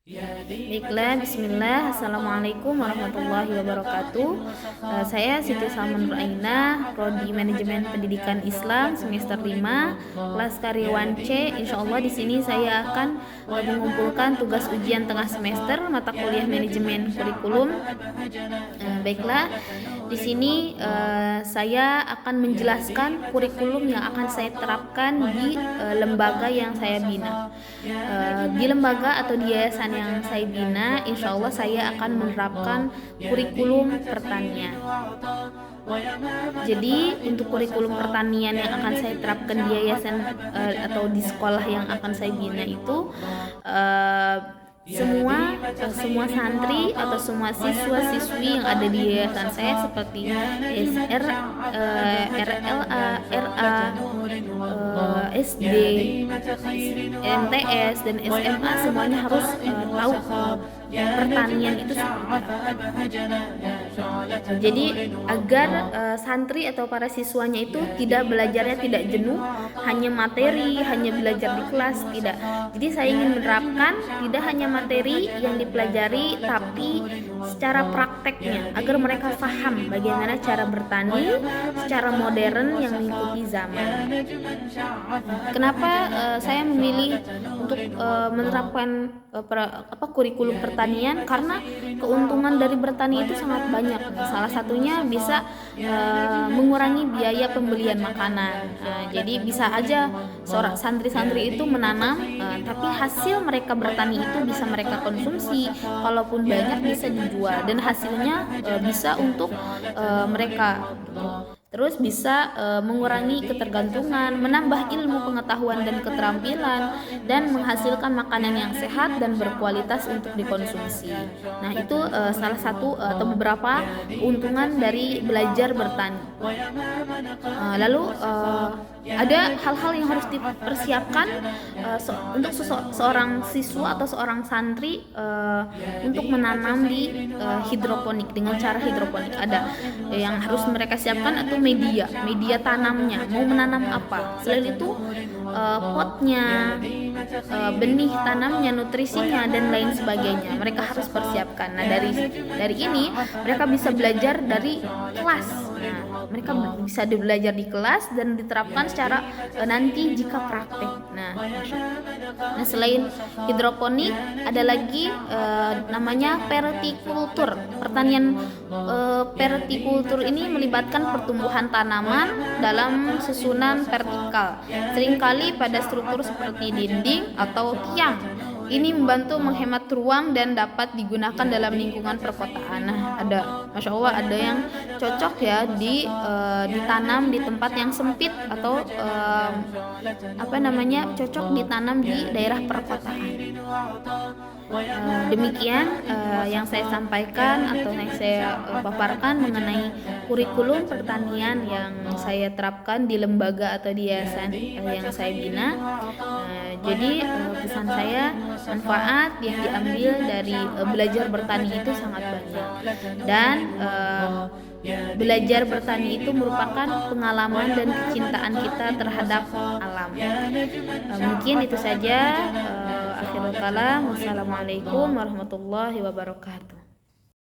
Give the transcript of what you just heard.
Baiklah, bismillah. Assalamualaikum warahmatullahi wabarakatuh. Saya Siti Salman Nuraina, Prodi Manajemen Pendidikan Islam semester 5, kelas karyawan C. Insyaallah di sini saya akan mengumpulkan tugas ujian tengah semester mata kuliah manajemen kurikulum. Baiklah, di sini saya akan menjelaskan kurikulum yang akan saya terapkan di lembaga yang saya bina. Di lembaga atau di yayasan yang saya bina, insya Allah saya akan menerapkan kurikulum pertanian. Jadi untuk kurikulum pertanian yang akan saya terapkan di yayasan atau di sekolah yang akan saya bina itu semua santri atau semua siswa-siswi yang ada di yayasan saya seperti SR, RLA, RA, SD, MTS dan SMA semuanya harus tahu pertanian itu seperti apa. Jadi agar santri atau para siswanya itu tidak belajarnya tidak jenuh, hanya materi, hanya belajar di kelas, tidak. Jadi saya ingin menerapkan tidak hanya materi yang dipelajari, tapi secara prakteknya agar mereka paham bagaimana cara bertani secara modern yang mengikuti zaman. Kenapa saya memilih untuk menerapkan kurikulum pertanian? Karena keuntungan dari bertani itu sangat banyak. Salah satunya bisa mengurangi biaya pembelian makanan. Jadi bisa aja seorang santri-santri itu menanam, tapi hasil mereka bertani itu bisa mereka konsumsi. Kalaupun banyak bisa dijual dan hasilnya bisa untuk mereka. Terus bisa mengurangi ketergantungan, menambah ilmu pengetahuan dan keterampilan, dan menghasilkan makanan yang sehat dan berkualitas untuk dikonsumsi. Nah itu salah satu atau beberapa keuntungan dari belajar bertani. Lalu ada hal-hal yang harus dipersiapkan untuk seorang siswa atau seorang santri untuk menanam di hidroponik dengan cara hidroponik. Ada yang harus mereka siapkan atau media tanamnya, mau menanam apa. Selain itu potnya, benih tanamnya, nutrisinya dan lain sebagainya mereka harus persiapkan. Nah dari ini mereka bisa belajar dari kelas. Nah, mereka bisa belajar di kelas dan diterapkan secara nanti jika praktek. Nah selain hidroponik ada lagi namanya pertikultur. Pertanian pertikultur ini melibatkan pertumbuhan tanaman dalam susunan vertikal, seringkali pada struktur seperti dinding atau tiang. Ini membantu menghemat ruang dan dapat digunakan dalam lingkungan perkotaan. Nah, masya Allah, ada yang cocok ya ditanam di tempat yang sempit atau cocok ditanam di daerah perkotaan. Demikian yang saya sampaikan atau yang saya paparkan mengenai kurikulum pertanian yang saya terapkan di lembaga atau di yayasan yang saya bina. Jadi pesan saya, manfaat yang diambil dari belajar bertani itu sangat banyak, dan belajar bertani itu merupakan pengalaman dan kecintaan kita terhadap alam. Mungkin itu saja. Akhirul kalam. Wassalamualaikum warahmatullahi wabarakatuh.